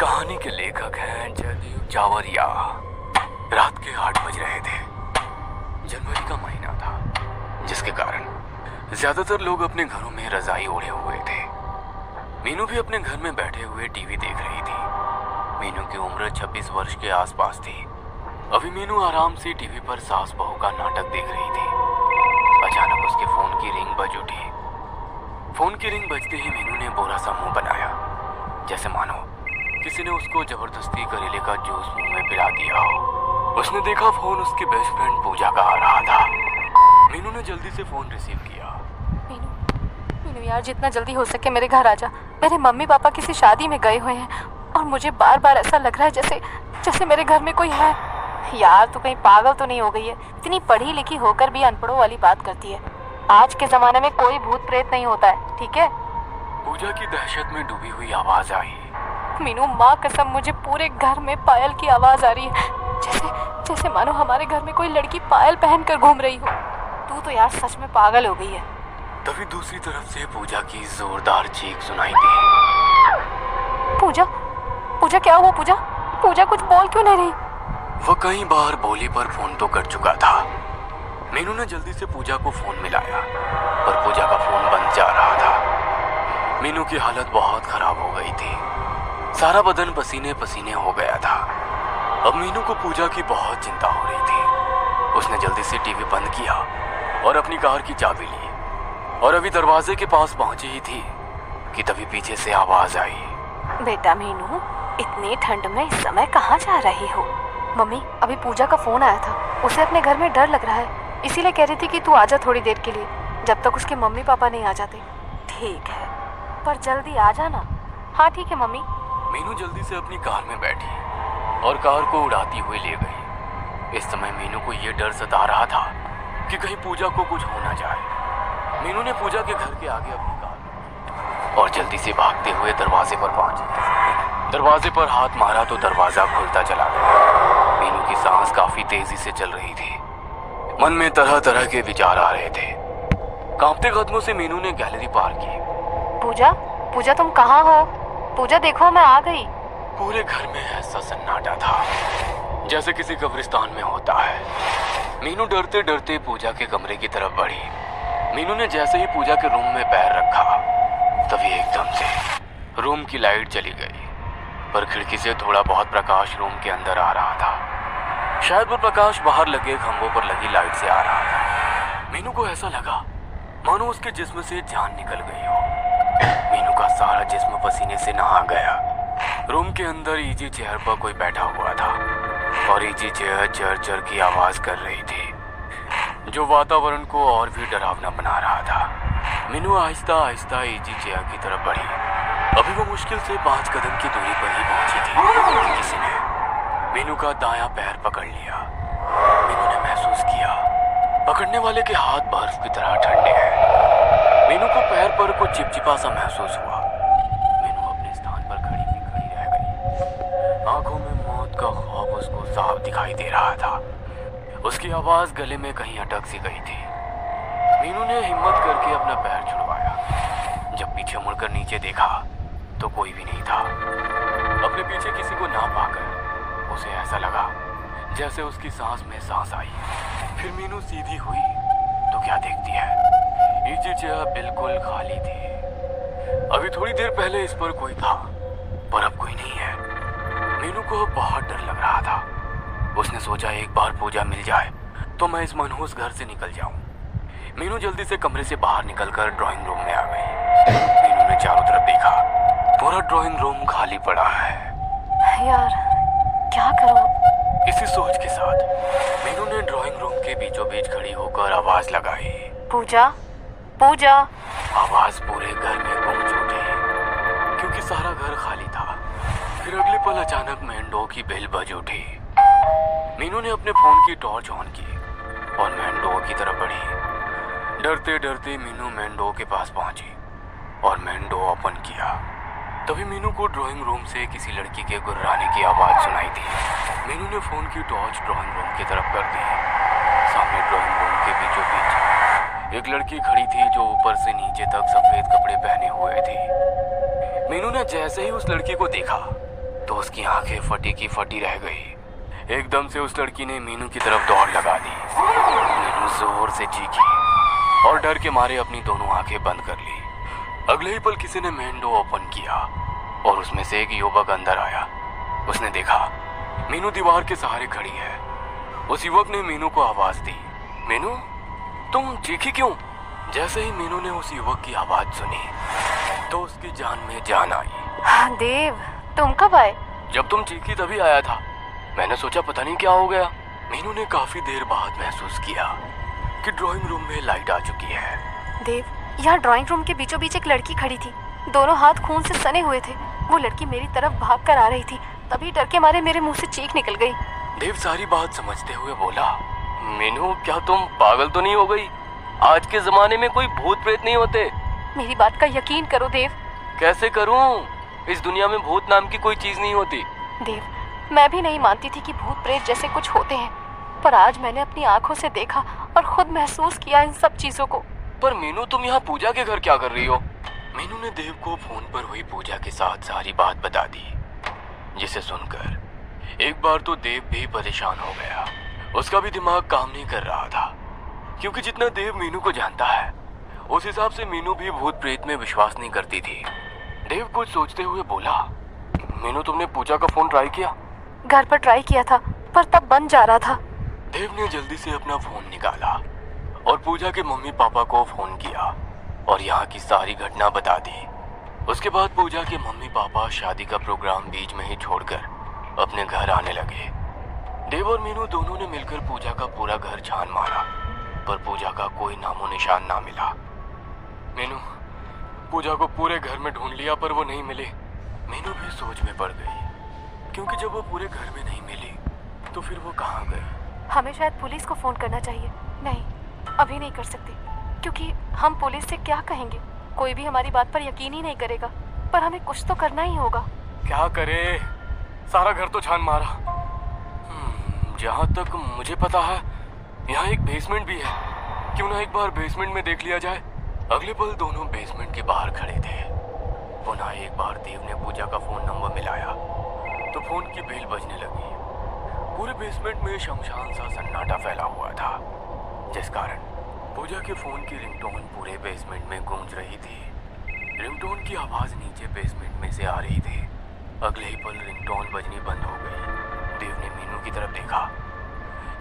कहानी के लेखक हैं जयदेव जावरिया। रात के 8 बज रहे थे। जनवरी का महीना था, जिसके कारण ज्यादातर लोग अपने घरों में रजाई ओढ़े हुए थे। मीनू भी अपने घर में बैठे हुए टीवी देख रही थी। मीनू की उम्र 26 वर्ष के आसपास थी। अभी मीनू आराम से टीवी पर सास बहू का नाटक देख रही थी। अचानक उसके फोन की रिंग बज उठी। फोन की रिंग बजते ही मीनू ने बुरा सा मुंह बनाया, जैसे मानो किसी ने उसको जबरदस्ती करेले का जूस मुंह में पिला दिया हो। उसने देखा फोन उसकी बेस्ट फ्रेंड पूजा का आ रहा था। मीनू ने जल्दी से फोन रिसीव किया। मीनू यार, जितना जल्दी हो सके मेरे घर आ जा। मेरे मम्मी पापा किसी शादी में गए हुए हैं और मुझे बार बार ऐसा लग रहा है जैसे मेरे घर में कोई है। यार तू कहीं पागल तो नहीं हो गई है? इतनी पढ़ी लिखी होकर भी अनपढ़ों वाली बात करती है। आज के जमाने में कोई भूत प्रेत नहीं होता है, ठीक है? पूजा की दहशत में डूबी हुई आवाज आई। मीनू, माँ कसम मुझे पूरे घर में पायल की आवाज आ रही है, जैसे मानो हमारे घर में कोई लड़की पायल पहनकर घूम रही हो। तू तो यार सच में पागल हो गई है। तभी दूसरी तरफ से पूजा की जोरदार चीख सुनाई दी। पूजा क्या हुआ? पूजा कुछ बोल क्यों नहीं रही? वो कई बार बोली पर फोन तो कर चुका था। मीनू ने जल्दी से पूजा को फोन मिलाया, पर पूजा का फोन बंद जा रहा था। मीनू की हालत बहुत खराब हो गई थी। सारा बदन पसीने पसीने हो गया था। अब मीनू को पूजा की बहुत चिंता हो रही थी। उसने जल्दी से टीवी बंद किया और अपनी कार की चाबी ली और अभी दरवाजे के पास पहुंची ही थी कि तभी पीछे से आवाज आई। बेटा मीनू, इतनी ठंड में इस समय कहाँ जा रही हो? मम्मी, अभी पूजा का फोन आया था। उसे अपने घर में डर लग रहा है, इसीलिए कह रही थी कि तू आजा थोड़ी देर के लिए, जब तक उसके मम्मी पापा नहीं आ जाते। ठीक है, पर जल्दी आ जाना। हाँ ठीक है मम्मी। मीनू जल्दी से अपनी कार में बैठी और कार को उड़ाती हुई ले गई। इस समय मीनू को यह डर सता रहा था कि कहीं पूजा को कुछ हो ना जाए। मीनू ने पूजा के घर के आगे अपनी कार और जल्दी से भागते हुए दरवाजे पर पहुंची। दरवाजे पर हाथ मारा तो दरवाजा खुलता चला गया। मीनू की सांस काफी तेजी से चल रही थी। मन में तरह तरह के विचार आ रहे थे। कांपते कदमों से मीनू ने गैलरी पार की। पूजा तुम कहाँ हो? पूजा देखो, मैं आ गई। पूरे घर में ऐसा सन्नाटा था जैसे किसी कब्रिस्तान में होता है। मीनू डरते डरते पूजा के कमरे की तरफ बढ़ी। मीनू ने जैसे ही पूजा के रूम में पैर रखा, तभी एकदम से रूम की लाइट चली गई, पर खिड़की से थोड़ा बहुत प्रकाश रूम के अंदर आ रहा था। शायद वो प्रकाश बाहर लगे खंभों पर लगी लाइट से आ रहा था। मीनू को ऐसा लगा मानो उसके जिस्म से जान निकल गई हो। मीनू का सारा जिस्म पसीने से नहा गया। रूम के अंदर इजी चेयर पर कोई बैठा हुआ था और इजी चेयर चर चर की आवाज कर रही थी, जो वातावरण को और भी डरावना बना रहा था। मीनू आहिस्ता आहिस्ता इजी चेयर की तरफ बढ़ी। अभी वो मुश्किल से 5 कदम की दूरी पर ही पहुंची थी। किसी ने मीनू का दायां पैर पकड़ लिया। मीनू ने महसूस किया पकड़ने वाले के हाथ बर्फ की तरह ठंडे हैं। मीनू को पैर पर कुछ चिपचिपा सा महसूस हुआ। मीनू अपने स्थान पर खड़ी रह गई। आंखों में मौत का खौफ उसको साफ दिखाई दे रहा था। उसकी आवाज गले में कहीं अटक सी गई थी। मीनू ने हिम्मत करके अपना पैर छुड़वाया। जब पीछे मुड़कर नीचे देखा तो कोई भी नहीं था। अपने पीछे किसी को ना पाकर उसे ऐसा लगा जैसे उसकी सांस में सांस आई। फिर मीनू सीधी हुई तो क्या देखती है, इजी चेयर बिल्कुल खाली थी। अभी थोड़ी देर पहले इस पर कोई था, पर अब कोई नहीं है। मीनू को बहुत डर लग रहा था। उसने सोचा एक बार पूजा मिल जाए तो मैं इस मनहूस घर से निकल जाऊं। मीनू जल्दी से कमरे से बाहर निकलकर ड्राइंग रूम में आ गई। मीनू ने चारों तरफ देखा, पूरा ड्राइंग रूम खाली पड़ा है। यार क्या करूं? इसी सोच के साथ मीनू ने ड्राइंग रूम के बीचों बीच खड़ी होकर आवाज लगाई, पूजा। आवाज पूरे घर में गूंज उठी क्योंकि सारा घर खाली था। फिर अगले पल अचानक मेन डोर की बेल बज उठी। मीनू ने अपने फोन की टॉर्च ऑन की और मेन डोर की तरफ बढ़ी। डरते डरते मीनू मेन डोर के पास पहुंची और मेन डोर ओपन किया। तभी मीनू को ड्राइंग रूम से किसी लड़की के गुर्राने की आवाज सुनाई दी। मीनू ने फोन की टॉर्च ड्राइंग रूम की तरफ कर दी। सामने ड्राइंग रूम के बीचों बीच एक लड़की खड़ी थी जो ऊपर से नीचे तक सफेद कपड़े पहने हुए थी। मीनू ने जैसे ही उस लड़की को देखा तो उसकी आंखें फटी की फटी रह गई। एकदम से उस लड़की ने मीनू की तरफ दौड़ लगा दी। मीनू जोर से चीखी और डर के मारे अपनी दोनों आंखें बंद कर ली। अगले ही पल किसी ने मेन डोर ओपन किया और उसमें से एक युवक अंदर आया। उसने देखा मीनू दीवार के सहारे खड़ी है। उस युवक ने मीनू को आवाज दी, मीनू तुम चीखी क्यों? जैसे ही मीनू ने उस युवक की आवाज सुनी तो उसकी जान में जान आई। हाँ देव, तुम कब आए? जब तुम चीखी तभी आया था। मैंने सोचा पता नहीं क्या हो गया। मीनू ने काफी देर बाद महसूस किया कि ड्राइंग रूम में लाइट आ चुकी है। देव, यहाँ ड्राइंग रूम के बीचों बीच एक लड़की खड़ी थी। दोनों हाथ खून से सने हुए थे। वो लड़की मेरी तरफ भाग कर आ रही थी, तभी डर के मारे मेरे मुंह से चीख निकल गई। देव सारी बात समझते हुए बोला, मीनू क्या तुम पागल तो नहीं हो गई? आज के जमाने में कोई भूत प्रेत नहीं होते। मेरी बात का यकीन करो देव। कैसे करूं? इस दुनिया में भूत नाम की कोई चीज नहीं होती। देव, मैं भी नहीं मानती थी कि भूत प्रेत जैसे कुछ होते हैं, पर आज मैंने अपनी आंखों से देखा और खुद महसूस किया इन सब चीजों को। पर मीनू तुम यहाँ पूजा के घर क्या कर रही हो? मीनू ने देव को फोन पर हुई पूजा के साथ सारी बात बता दी, जिसे सुनकर एक बार तो देव भी परेशान हो गया। उसका भी दिमाग काम नहीं कर रहा था, क्योंकि जितना देव मीनू को जानता है उस हिसाब से मीनू भी भूत प्रेत में विश्वास नहीं करती थी। देव कुछ सोचते हुए बोला, मीनू तुमने पूजा का फोन ट्राई किया? घर पर ट्राई किया था, पर तब बंद जा रहा था। देव ने जल्दी से अपना फोन निकाला और पूजा के मम्मी पापा को फोन किया और यहाँ की सारी घटना बता दी। उसके बाद पूजा के मम्मी पापा शादी का प्रोग्राम बीच में ही छोड़कर अपने घर आने लगे। देव और मीनू दोनों ने मिलकर पूजा का पूरा घर छान मारा, पर पूजा का कोई नामो निशान ना मिला। मीनू, पूजा को पूरे घर में ढूंढ लिया पर वो नहीं मिली। मीनू भी सोच में पड़ गई, क्योंकि जब वो पूरे घर में नहीं मिली तो फिर वो कहाँ गई? हमें शायद पुलिस को फोन करना चाहिए। नहीं, अभी नहीं कर सकते, क्योंकि हम पुलिस से क्या कहेंगे? कोई भी हमारी बात पर यकीन ही नहीं करेगा। पर हमें कुछ तो करना ही होगा। क्या करे? सारा घर तो छान मारा। जहाँ तक मुझे पता है यहाँ एक बेसमेंट भी है। क्यों ना एक बार बेसमेंट में देख लिया जाए? अगले पल दोनों बेसमेंट के बाहर खड़े थे। पुनः एक बार देव ने पूजा का फोन नंबर मिलाया तो फोन की बेल बजने लगी। पूरे बेसमेंट में शमशान सा सन्नाटा फैला हुआ था, जिस कारण पूजा के फोन की रिंगटोन पूरे बेसमेंट में गूंज रही थी। रिंगटोन की आवाज नीचे बेसमेंट में से आ रही थी। अगले ही पल रिंगटोन बजनी बंद हो गई। देव ने मीनू की तरफ देखा,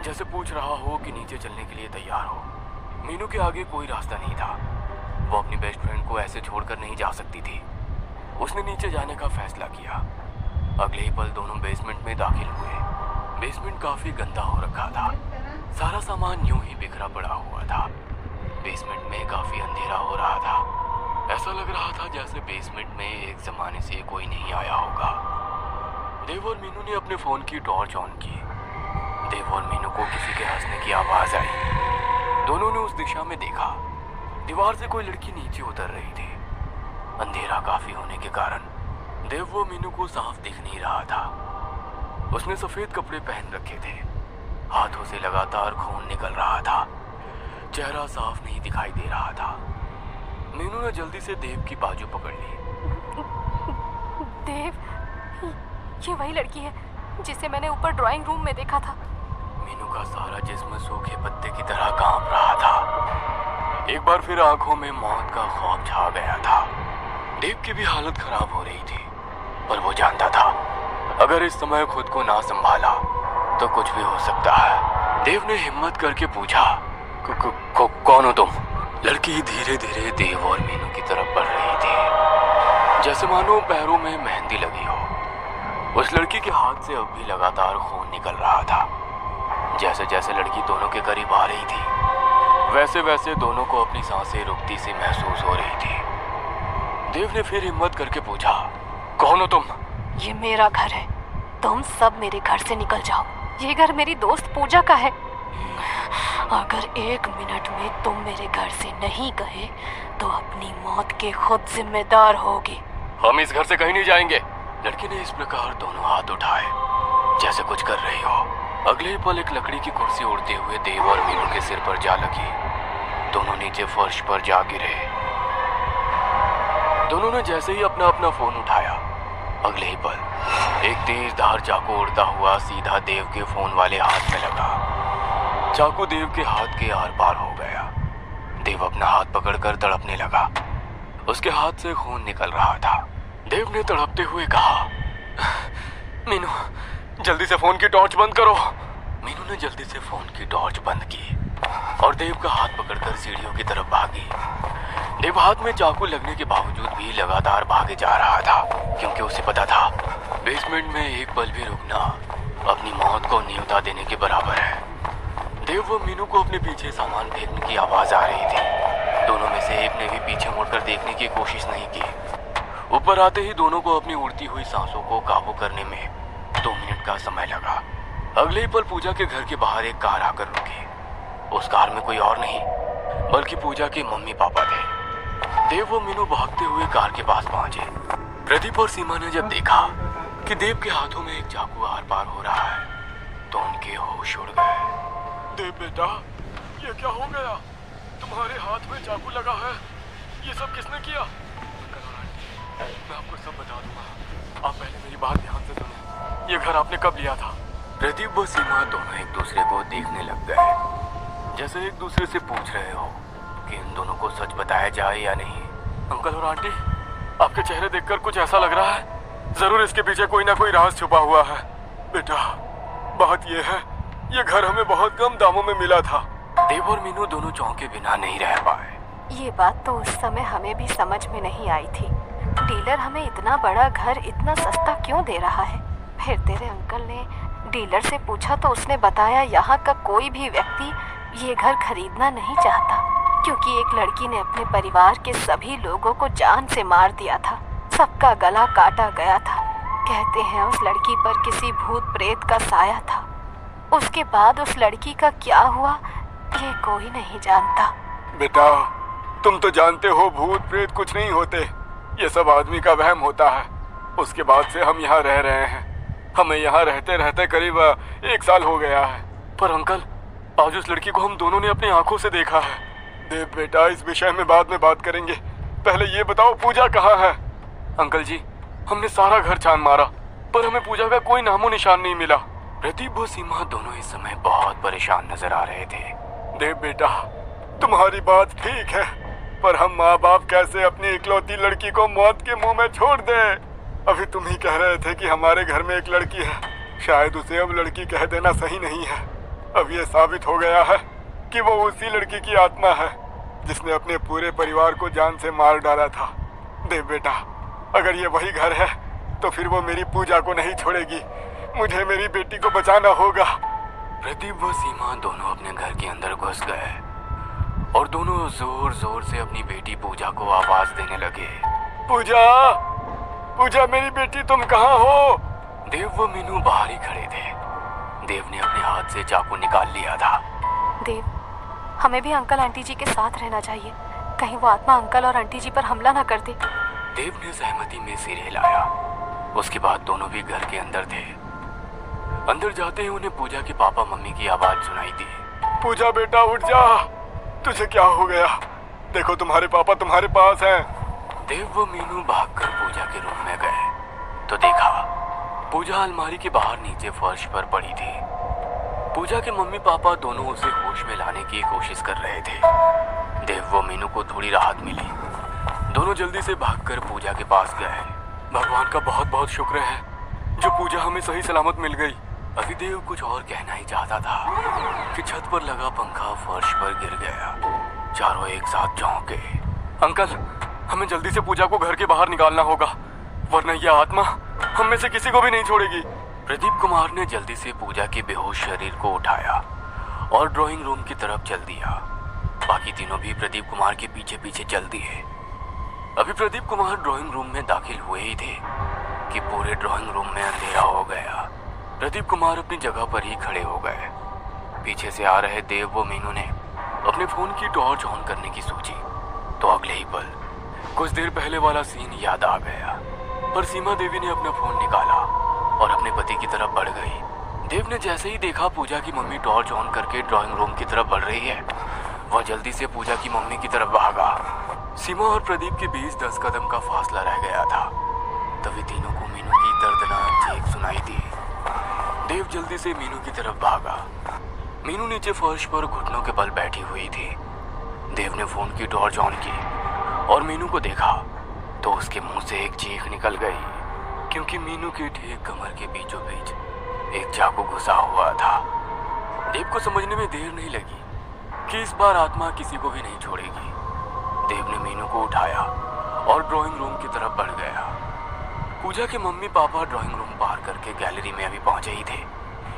जैसे पूछ रहा हो कि नीचे चलने के लिए तैयार हो। मीनू के आगे कोई रास्ता नहीं था। वो अपनी बेस्ट फ्रेंड को ऐसे छोड़कर नहीं जा सकती थी। उसने नीचे जाने का फैसला किया। अगले ही पल दोनों बेसमेंट में दाखिल हुए। बेसमेंट काफी गंदा हो रखा था। सारा सामान यूं ही बिखरा पड़ा हुआ था। बेसमेंट में काफी अंधेरा हो रहा था। ऐसा लग रहा था जैसे बेसमेंट में एक जमाने से कोई नहीं आया होगा। देव और मीनू ने अपने फोन की टॉर्च ऑन की। देव और मीनू को किसी के हंसने की आवाज आई। दोनों ने उस दिशा में देखा। दीवार से कोई लड़की नीचे उतर रही थी। अंधेरा काफी होने के कारण देव वो मीनू को साफ दिख नहीं रहा था। उसने सफेद कपड़े पहन रखे थे। हाथों से लगातार खून निकल रहा था। चेहरा साफ नहीं दिखाई दे रहा था। मीनू ने जल्दी से देव की बाजू पकड़ ली। देव, ये वही लड़की है जिसे मैंने ऊपर ड्राइंग रूम में देखा था। मीनू का सारा जिस्म सूखे पत्ते की तरह कांप रहा था। एक बार फिर आंखों में मौत का खौफ छा गया था। देव की भी हालत खराब हो रही थी, पर वो जानता था अगर इस समय खुद को ना संभाला तो कुछ भी हो सकता है। देव ने हिम्मत करके पूछा, कौन हो तुम? लड़की धीरे धीरे देव और मीनू की तरफ बढ़ रही थी, जैसे मानो पैरों में मेहंदी लगी हो। उस लड़की के हाथ से अब भी लगातार खून निकल रहा था। जैसे जैसे लड़की दोनों के करीब आ रही थी, वैसे वैसे दोनों को अपनी सांसें रुकती सी महसूस हो रही थी। देव ने फिर हिम्मत करके पूछा, कौन हो तुम? ये मेरा घर है, तुम सब मेरे घर से निकल जाओ। ये घर मेरी दोस्त पूजा का है। अगर 1 मिनट में तुम मेरे घर से नहीं गए तो अपनी मौत के खुद जिम्मेदार होगे। हम इस घर से कहीं नहीं जाएंगे। लड़की ने इस प्रकार दोनों हाथ उठाए जैसे कुछ कर रही हो। अगले ही पल एक लकड़ी की कुर्सी उड़ते हुए देव और मीनू के सिर पर जा लगी। दोनों नीचे फर्श पर जा गिरे। दोनों ने जैसे ही अपना अपना फोन उठाया, अगले ही पल एक तेज धार चाकू उड़ता हुआ सीधा देव के फोन वाले हाथ में लगा। चाकू देव के हाथ के आर पार हो गया। देव अपना हाथ पकड़कर तड़पने लगा। उसके हाथ से खून निकल रहा था। देव ने तड़पते हुए कहा, मीनू जल्दी से फोन की टॉर्च बंद करो। मीनू ने जल्दी से फोन की टॉर्च बंद की और देव का हाथ पकड़कर सीढ़ियों की तरफ भागी। देव हाथ में चाकू लगने के बावजूद भी लगातार भागे जा रहा था, क्योंकि उसे पता था बेसमेंट में एक पल भी रुकना अपनी मौत को न्योता देने के बराबर है। देव व मीनू को अपने पीछे सामान फेंकने की आवाज आ रही थी। दोनों में से एक ने भी पीछे मुड़कर देखने की कोशिश नहीं की। ऊपर आते ही दोनों को अपनी उड़ती हुई सांसों को काबू करने में 2 मिनट का समय लगा। अगले ही पल पूजा के घर के बाहर एक कार आकर रुकी। उस कार में कोई और नहीं बल्कि पूजा के मम्मी पापा थे। देव व मीनू भागते हुए कार के पास पहुंचे। प्रदीप और सीमा ने जब देखा कि देव के हाथों में एक चाकू आर पार हो रहा है तो उनके होश उड़ गए। देव बेटा, ये क्या हो गया? तुम्हारे हाथ में चाकू लगा है। ये सब किसने किया? अंकल और आंटी, मैं आपको सब बता दूंगा। आप पहले मेरी बात ध्यान से सुने। ये घर आपने कब लिया था? प्रदीप व सीमा दोनों एक दूसरे को देखने लग गए, जैसे एक दूसरे से पूछ रहे हो कि इन दोनों को सच बताया जाए या नहीं। अंकल और आंटी, आपके चेहरे देखकर कुछ ऐसा लग रहा है जरूर इसके पीछे कोई ना कोई राज छुपा हुआ है। बेटा, बात ये है, ये घर हमें बहुत कम दामों में मिला था। देव और मीनू दोनों चौंके बिना नहीं रह पाए। ये बात तो उस समय हमें भी समझ में नहीं आई थी। डीलर हमें इतना बड़ा घर इतना सस्ता क्यों दे रहा है? फिर तेरे अंकल ने डीलर से पूछा तो उसने बताया यहाँ का कोई भी व्यक्ति ये घर खरीदना नहीं चाहता, क्योंकि एक लड़की ने अपने परिवार के सभी लोगों को जान से मार दिया था। सबका गला काटा गया था। कहते हैं उस लड़की पर किसी भूत प्रेत का साया था। उसके बाद उस लड़की का क्या हुआ ये कोई नहीं जानता। बेटा, तुम तो जानते हो भूत प्रेत कुछ नहीं होते, ये सब आदमी का वहम होता है। उसके बाद से हम यहाँ रह रहे हैं। हमें यहाँ रहते रहते करीब 1 साल हो गया है। पर अंकल, आज उस लड़की को हम दोनों ने अपनी आंखों से देखा है। देव बेटा, इस विषय में बाद में बात करेंगे। पहले ये बताओ पूजा कहाँ है? अंकल जी, हमने सारा घर छान मारा पर हमें पूजा का कोई नामो निशान नहीं मिला। प्रदीप व सीमा दोनों इस समय बहुत परेशान नजर आ रहे थे। देव बेटा, तुम्हारी बात ठीक है, पर हम माँ बाप कैसे अपनी इकलौती लड़की को मौत के मुंह में छोड़ दें? अभी तुम ही कह रहे थे कि हमारे घर में एक लड़की है। शायद उसे अब लड़की कह देना सही नहीं है। अब ये साबित हो गया है कि वो उसी लड़की की आत्मा है जिसने अपने पूरे परिवार को जान से मार डाला था। देव बेटा, अगर ये वही घर है तो फिर वो मेरी पूजा को नहीं छोड़ेगी। मुझे मेरी बेटी को बचाना होगा। प्रदीप व सीमा दोनों अपने घर के अंदर घुस गए और दोनों जोर जोर से अपनी बेटी पूजा को आवाज देने लगे। पूजा, पूजा मेरी बेटी, तुम कहाँ हो? देव व मीनू बाहर ही खड़े थे। देव ने अपने हाथ से चाकू निकाल लिया था। देव, हमें भी अंकल आंटी जी के साथ रहना चाहिए। कहीं वो आत्मा अंकल और आंटी जी पर हमला ना कर दे। देव ने सहमति में सिर हिलाया। उसके बाद दोनों भी घर के अंदर थे। अंदर जाते ही उन्हें पूजा के पापा मम्मी की आवाज सुनाई दी। पूजा बेटा, उठ जा। तुझे क्या हो गया? देखो तुम्हारे पापा तुम्हारे पास हैं। देव व मीनू भागकर पूजा के रूम में गए तो देखा पूजा अलमारी के बाहर नीचे फर्श पर पड़ी थी। पूजा के मम्मी पापा दोनों उसे होश में लाने की कोशिश कर रहे थे। देव व मीनू को थोड़ी राहत मिली। दोनों जल्दी से भागकर पूजा के पास गए। भगवान का बहुत बहुत शुक्र है जो पूजा हमें सही सलामत मिल गई। अभी देव कुछ और कहना ही चाहता था कि छत पर लगा पंखा फर्श पर गिर गया। चारों एक साथ चौंके। अंकल, हमें जल्दी से पूजा को घर के बाहर निकालना होगा, वरना यह आत्मा हम में से किसी को भी नहीं छोड़ेगी। प्रदीप कुमार ने जल्दी से पूजा के बेहोश शरीर को उठाया और ड्राइंग रूम की तरफ चल दिया। बाकी तीनों भी प्रदीप कुमार के पीछे पीछे चल दिए। अभी प्रदीप कुमार ड्राइंग रूम में दाखिल हुए ही थे कि पूरे ड्राइंग रूम में अंधेरा हो गया। प्रदीप कुमार अपनी जगह पर ही खड़े हो गए। पीछे से आ रहे देव व मीनू ने अपने फोन की टॉर्च ऑन करने की सोची तो अगले ही पल कुछ देर पहले वाला सीन याद आ गया। पर सीमा देवी ने अपना फोन निकाला और अपने पति की तरफ बढ़ गई। देव ने जैसे ही देखा पूजा की मम्मी टॉर्च ऑन करके ड्राइंग रूम की तरफ बढ़ रही है, वह जल्दी से पूजा की मम्मी की तरफ भागा। सीमा और प्रदीप के बीच 10 कदम का फासला रह गया था। तभी तीनों को मीनू की दर्दनाक चीख सुनाई दी। देव जल्दी से मीनू की तरफ भागा। मीनू नीचे फर्श पर घुटनों के बल बैठी हुई थी। देव ने फोन की टॉर्च ऑन की और मीनू को देखा तो उसके मुंह से एक चीख निकल गई, क्योंकि मीनू की ठीक कमर के बीचों बीच एक चाकू घुसा हुआ था। देव को समझने में देर नहीं लगी कि इस बार आत्मा किसी को भी नहीं छोड़ेगी। देव ने मीनू को उठाया और ड्राइंग रूम की तरफ बढ़ गया। पूजा के मम्मी पापा ड्राइंग रूम पार करके गैलरी में अभी पहुंचे ही थे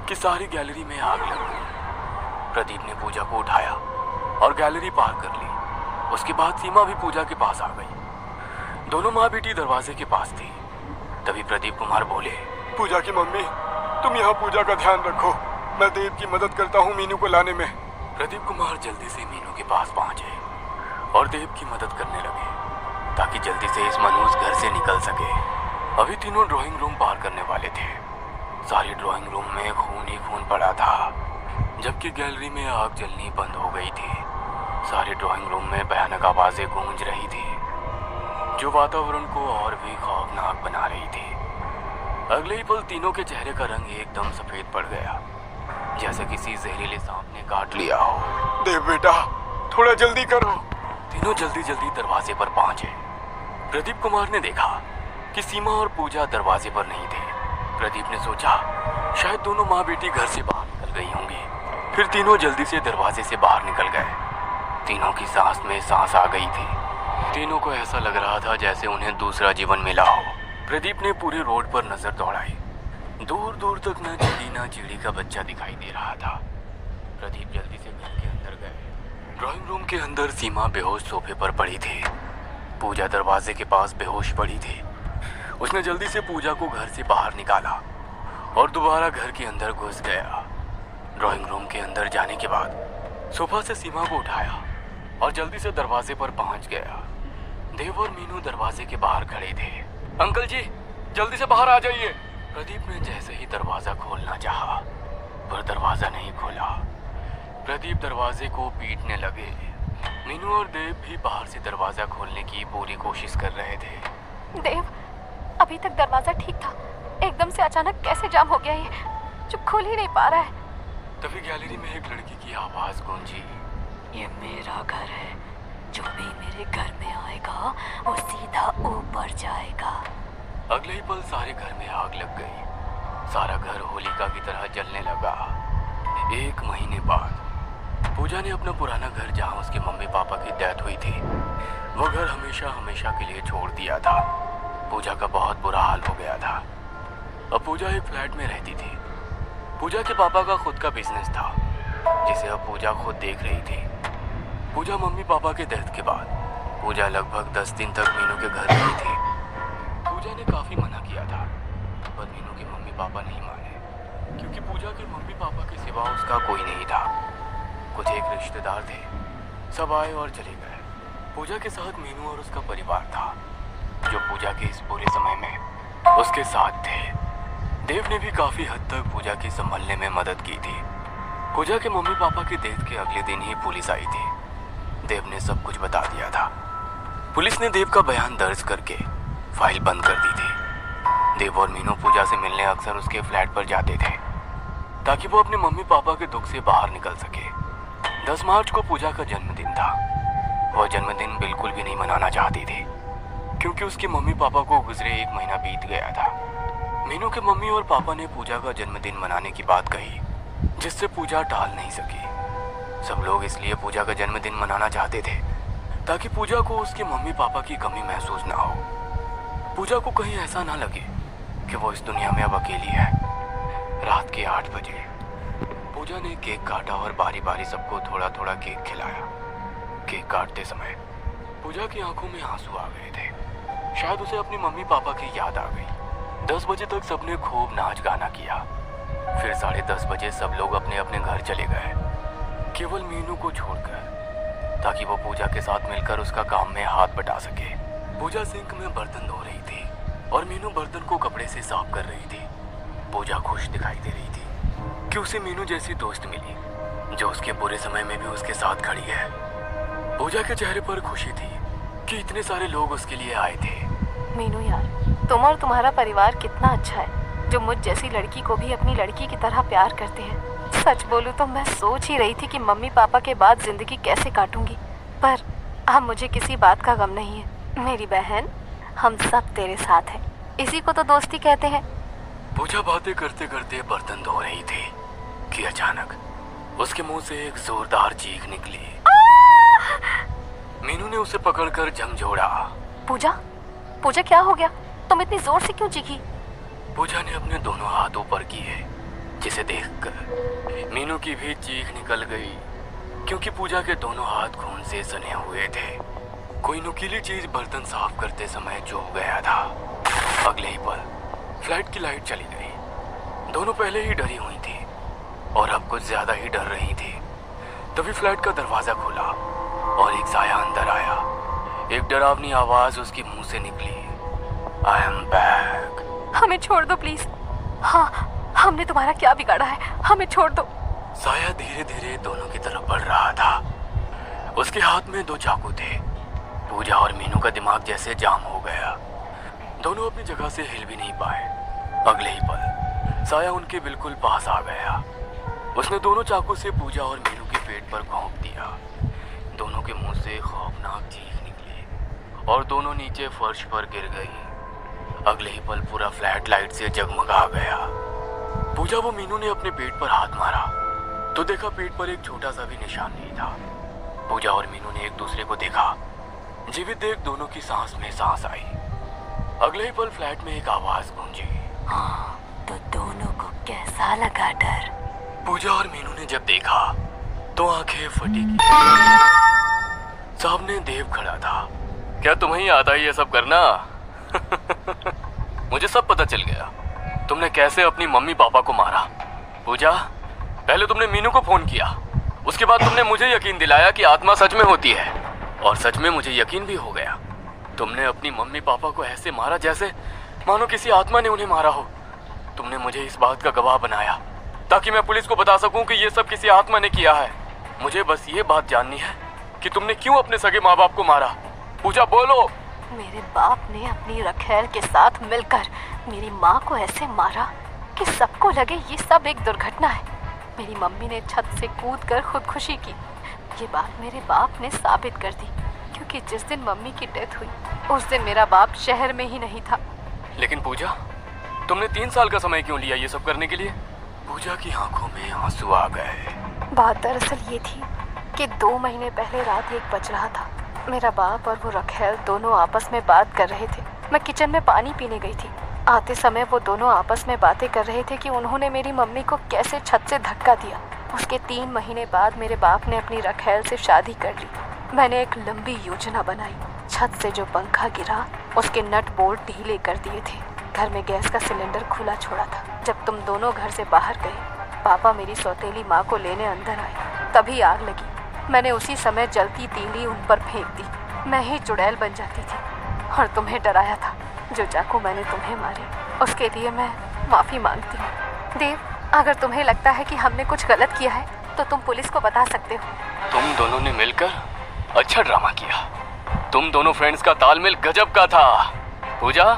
कि सारी गैलरी में आग लग गई। प्रदीप ने पूजा को उठाया और गैलरी पार कर ली। उसके बाद सीमा भी पूजा के पास आ गई। दोनों माँ बेटी दरवाजे के पास थी। तभी प्रदीप कुमार बोले, पूजा की मम्मी, तुम यहाँ पूजा का ध्यान रखो, मैं देव की मदद करता हूँ मीनू को लाने में। प्रदीप कुमार जल्दी से मीनू के पास पहुंचे और देव की मदद करने लगे ताकि जल्दी से इस मनहूस घर से निकल सके। अभी तीनों ड्राइंग रूम पार करने वाले थे। सारी ड्राइंग रूम में खून ही खून पड़ा था, जबकि गैलरी में आग जलनी बंद हो गई थी। सारी ड्राइंग रूम में भयानक आवाजें गूंज रही थी, जो वातावरण को और भी खौफनाक बना रही थी। अगले ही पल तीनों के चेहरे का रंग एकदम सफेद पड़ गया, जैसे किसी जहरीले सांप ने काट लिया हो। देव बेटा, थोड़ा जल्दी करो। तीनों जल्दी जल्दी दरवाजे पर पहुंचे। प्रदीप कुमार ने देखा कि सीमा और पूजा दरवाजे पर नहीं थे। प्रदीप ने सोचा शायद दोनों माँ बेटी घर से बाहर निकल गई होंगी। फिर तीनों जल्दी से दरवाजे से बाहर निकल गए। तीनों की सांस में सांस आ गई थी। तीनों को ऐसा लग रहा था जैसे उन्हें दूसरा जीवन मिला हो। प्रदीप ने पूरे रोड पर नजर दौड़ाई। दूर दूर तक न चिड़ी का बच्चा दिखाई दे रहा था। प्रदीप जल्दी से घर के अंदर गए। ड्राइंग रूम के अंदर सीमा बेहोश सोफे पर पड़ी थी। पूजा दरवाजे के पास बेहोश पड़ी थी। उसने जल्दी से पूजा को घर से बाहर निकाला और दोबारा घर के अंदर घुस गया। ड्राइंग रूम के अंदर जाने के बाद सोफा से सीमा को उठाया और जल्दी से दरवाजे पर पहुंच गया। देव और मीनू दरवाजे के बाहर खड़े थे। अंकल जी, जल्दी से बाहर आ जाइए। प्रदीप ने जैसे ही दरवाजा खोलना चाहा, पर दरवाजा नहीं खोला। प्रदीप दरवाजे को पीटने लगे। मीनू और देव भी बाहर से दरवाजा खोलने की पूरी कोशिश कर रहे थे। देव, अभी तक दरवाजा ठीक था, एकदम से अचानक कैसे जाम हो गया ये, जो खुल ही नहीं पा रहा है। तभी गैलरी में एक लड़की की आवाज गूंजी, ये मेरा घर है, जो भी मेरे घर में आएगा वो सीधा ऊपर जाएगा। अगले ही पल सारे घर में आग लग गई। सारा घर होलिका की तरह जलने लगा। 1 महीने बाद पूजा ने अपना पुराना घर, जहां उसके मम्मी पापा की डेथ हुई थी, वो घर हमेशा हमेशा के लिए छोड़ दिया था। पूजा का बहुत बुरा हाल हो गया था। अब पूजा एक फ्लैट में रहती थी। पूजा के पापा का खुद का बिजनेस था, जिसे अब पूजा खुद देख रही थी। पूजा मम्मी पापा के डेथ के बाद पूजा लगभग 10 दिन तक मीनू के घर गई थी। पूजा ने काफी मना किया था, पर मीनू के मम्मी पापा नहीं माने, क्योंकि पूजा के मम्मी पापा के सिवा उसका कोई नहीं था। कुछ एक रिश्तेदार थे, सब आए और चले गए। पूजा के साथ मीनू और उसका परिवार था, जो पूजा के इस बुरे समय में उसके साथ थे। देव ने भी काफी हद तक पूजा की संभलने में मदद की थी। पूजा के मम्मी पापा के डेथ के अगले दिन ही पुलिस आई थी। देव ने सब कुछ बता दिया था। पुलिस ने देव का बयान दर्ज करके फाइल बंद कर दी थी। देव और मीनू पूजा से मिलने अक्सर उसके फ्लैट पर जाते थे, ताकि वो अपने मम्मी पापा के दुख से बाहर निकल सके। 10 मार्च को पूजा का जन्मदिन था। वह जन्मदिन बिल्कुल भी नहीं मनाना चाहती थी, क्योंकि उसके मम्मी पापा को गुजरे 1 महीना बीत गया था। मीनू के मम्मी और पापा ने पूजा का जन्मदिन मनाने की बात कही, जिससे पूजा टाल नहीं सकी। सब लोग इसलिए पूजा का जन्मदिन मनाना चाहते थे, ताकि पूजा को उसके मम्मी पापा की कमी महसूस ना हो। पूजा को कहीं ऐसा ना लगे कि वो इस दुनिया में अब अकेली है। रात के 8 बजे पूजा ने केक काटा और बारी बारी सबको थोड़ा थोड़ा केक खिलाया। केक काटते समय पूजा की आंखों में आंसू आ गए थे। शायद उसे अपनी मम्मी पापा की याद आ गई। 10 बजे तक सबने खूब नाच गाना किया। फिर 10:30 बजे सब लोग अपने अपने घर चले गए, केवल मीनू को छोड़कर, ताकि वो पूजा के साथ मिलकर उसका काम में हाथ बटा सके। पूजा सिंक में बर्तन धो रही थी और मीनू बर्तन को कपड़े से साफ कर रही थी। पूजा खुश दिखाई दे रही थी कि उसे मीनू जैसी दोस्त मिली, जो उसके बुरे समय में भी उसके साथ खड़ी है। पूजा के चेहरे पर खुशी थी कि इतने सारे लोग उसके लिए आए थे। मीनू यार, तुम और तुम्हारा परिवार कितना अच्छा है, जो मुझ जैसी लड़की को भी अपनी लड़की की तरह प्यार करते हैं। सच बोलूं तो मैं सोच ही रही थी कि मम्मी पापा के बाद जिंदगी कैसे काटूंगी, पर अब मुझे किसी बात का गम नहीं है। मेरी बहन, हम सब तेरे साथ हैं। इसी को तो दोस्ती कहते हैं। पूजा बातें करते करते बर्तन धो रही थी कि अचानक उसके मुंह से एक जोरदार चीख निकली। मीनू ने उसे पकड़कर झंझोड़ा। पूजा, पूजा क्या हो गया? तुम इतनी जोर से क्यों चीखी? पूजा ने अपने दोनों हाथ ऊपर किए, जिसे देखकर मीनू की भी चीख निकल गई, क्योंकि पूजा के दोनों हाथ खून से सने हुए थे। कोई नुकीली चीज बर्तन साफ करते समय चुभ गया था। अगले ही पल फ्लैट की लाइट चली गई। दोनों पहले ही डरी हुई थी और अब कुछ ज्यादा ही डर रही थी। तभी फ्लैट का दरवाजा खुला और एक साया अंदर आया। एक डरावनी आवाज उसके मुंह से निकली, आई एम बैक। हमें छोड़ दो प्लीज। हाँ, हमने तुम्हारा क्या बिगाड़ा है? हमें छोड़ दो। साया धीरे धीरे दोनों की तरफ बढ़ रहा था। उसके हाथ में 2 चाकू थे। पूजा और मीनू का दिमाग जैसे जाम हो गया। दोनों अपनी जगह से हिल भी नहीं पाए। अगले ही पल साया उनके बिल्कुल पास आ गया। उसने दोनों चाकू से पूजा और मीनू के पेट पर घोंप दिया। दोनों के मुंह से खौफनाक चीख निकली और दोनों नीचे फर्श पर गिर गई। अगले ही पल पूरा फ्लैट लाइट से जगमगा गया। पूजा वो मीनू ने अपने पेट पर हाथ मारा तो देखा पेट पर एक छोटा सा भी निशान नहीं था। पूजा और मीनू ने एक दूसरे को देखा। जीवित देख दोनों की सांस में सांस आई। अगले ही पल फ्लैट में एक आवाज गूंजी, हाँ, तो दोनों को कैसा लगा डर? पूजा और मीनू ने जब देखा तो आंखें फटी। सामने देव खड़ा था। क्या तुम्हें आता है ये सब करना? मुझे सब पता चल गया। तुमने कैसे अपनी मम्मी पापा को मारा। पूजा, पहले तुमने मीनू को फोन किया, उसके बाद तुमने मुझे यकीन दिलाया कि आत्मा सच में होती है, और सच में मुझे यकीन भी हो गया। तुमने अपनी मम्मी पापा को ऐसे मारा जैसे मानो किसी आत्मा ने उन्हें मारा हो। तुमने मुझे इस बात का गवाह बनाया ताकि मैं पुलिस को बता सकूं कि ये सब किसी आत्मा ने किया है। मुझे बस ये बात जाननी है कि तुमने क्यों अपने सगे माँ बाप को मारा। पूजा बोलो। मेरे बाप ने अपनी रखेल के साथ मिलकर मेरी माँ को ऐसे मारा कि सबको लगे ये सब एक दुर्घटना है। मेरी मम्मी ने छत से कूदकर खुदकुशी की। ये बात मेरे बाप ने साबित कर दी, क्योंकि जिस दिन मम्मी की डेथ हुई उस दिन मेरा बाप शहर में ही नहीं था। लेकिन पूजा, तुमने 3 साल का समय क्यों लिया ये सब करने के लिए? पूजा की आंखों में आंसू आ गए। बात दरअसल ये थी कि 2 महीने पहले रात 1 बज रहा था। मेरा बाप और वो रखेल दोनों आपस में बात कर रहे थे। मैं किचन में पानी पीने गई थी। आते समय वो दोनों आपस में बातें कर रहे थे कि उन्होंने मेरी मम्मी को कैसे छत से धक्का दिया। उसके 3 महीने बाद मेरे बाप ने अपनी रखेल से शादी कर ली। मैंने एक लंबी योजना बनाई। छत से जो पंखा गिरा उसके नट बोल्ट ढीले कर दिए थे। घर में गैस का सिलेंडर खुला छोड़ा था। जब तुम दोनों घर से बाहर गए, पापा मेरी सौतेली माँ को लेने अंदर आए, तभी आग लगी। मैंने उसी समय जलती तीली उन पर फेंक दी। मैं ही चुड़ैल बन जाती थी और तुम्हें डराया था। जो चाकू मैंने तुम्हें मारे उसके लिए मैं माफ़ी मांगती हूँ। देव, अगर तुम्हें लगता है कि हमने कुछ गलत किया है तो तुम पुलिस को बता सकते हो। तुम दोनों ने मिलकर अच्छा ड्रामा किया। तुम दोनों फ्रेंड्स का तालमेल गजब का था। पूजा,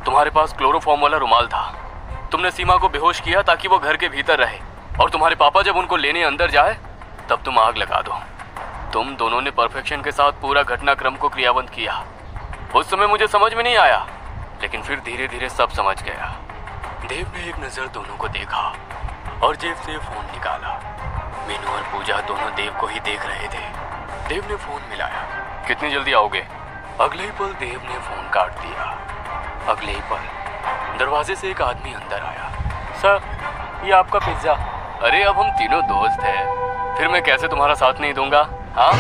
तुम्हारे पास क्लोरोफॉर्म वाला रुमाल था। तुमने सीमा को बेहोश किया ताकि वो घर के भीतर रहे, और तुम्हारे पापा जब उनको लेने अंदर जाए तब तुम आग लगा दो। तुम दोनों ने परफेक्शन के साथ पूरा घटनाक्रम को क्रियान्वित किया। उस समय मुझे समझ में नहीं आया, लेकिन फिर धीरे धीरे सब समझ गया। देव ने एक नज़र दोनों को देखा और जेब से फोन निकाला। मीनू और पूजा दोनों देव को ही देख रहे थे। देव ने फोन मिलाया। कितनी जल्दी आओगे? अगले ही पल देव ने फोन काट दिया। अगले ही पल दरवाजे से एक आदमी अंदर आया। सर, ये आपका पिज्ज़ा। अरे अब हम तीनों दोस्त हैं, फिर मैं कैसे तुम्हारा साथ नहीं दूंगा? हाँ,